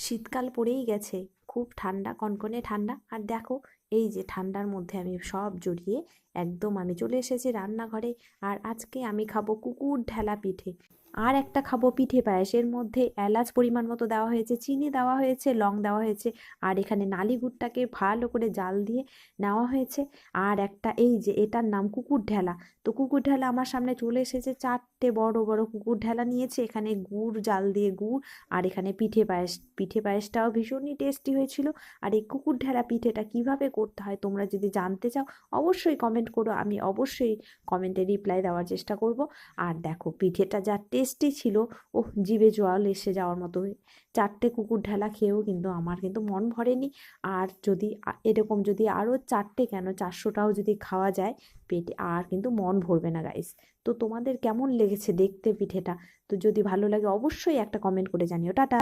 শীতকাল পড়েই গেছে, খুব ঠান্ডা, কনকনে ঠান্ডা। আর দেখো, এই যে ঠান্ডার মধ্যে আমি সব জড়িয়ে একদম আমি চলে এসেছি রান্নাঘরে। আর আজকে আমি খাবো কুকুর ঢেলা পিঠে। আর একটা খাবো পিঠে পায়েস। এর মধ্যে এলাচ পরিমাণ মতো দেওয়া হয়েছে, চিনি দেওয়া হয়েছে, লং দেওয়া হয়েছে। আর এখানে নালি গুড়টাকে ভালো করে জাল দিয়ে নেওয়া হয়েছে। আর একটা এই যে এটার নাম কুকুর ঢেলা। তো কুকুর ঢেলা আমার সামনে চলে এসেছে, 4টে বড় বড় কুকুর ঢেলা নিয়েছে। এখানে গুড়, জাল দিয়ে গুড়। আর এখানে পিঠে পায়েস। পিঠে পায়েসটাও ভীষণই টেস্টি হয়েছিল। আর এই কুকুর ঢেলা পিঠেটা কিভাবে করতে হয় তোমরা যদি জানতে চাও, অবশ্যই কমেন্ট করো, আমি অবশ্যই কমেন্টে রিপ্লাই দেওয়ার চেষ্টা করব। আর দেখো পিঠেটা যা টেস্টি ছিল, ওহ, জিভে জল এসে যাওয়ার মতো। 4টে কুকুর ঢেলা খেয়েও কিন্তু আমার কিন্তু মন ভরেনি। আর যদি এরকম যদি আরও 4টে কেন 400টাও যদি খাওয়া যায় পেটে, আর কিন্তু মন ভরবে না গাইস। তো তোমাদের কেমন লেগেছে দেখতে পিঠেটা? তো যদি ভালো লাগে অবশ্যই একটা কমেন্ট করে জানিও। টাটা।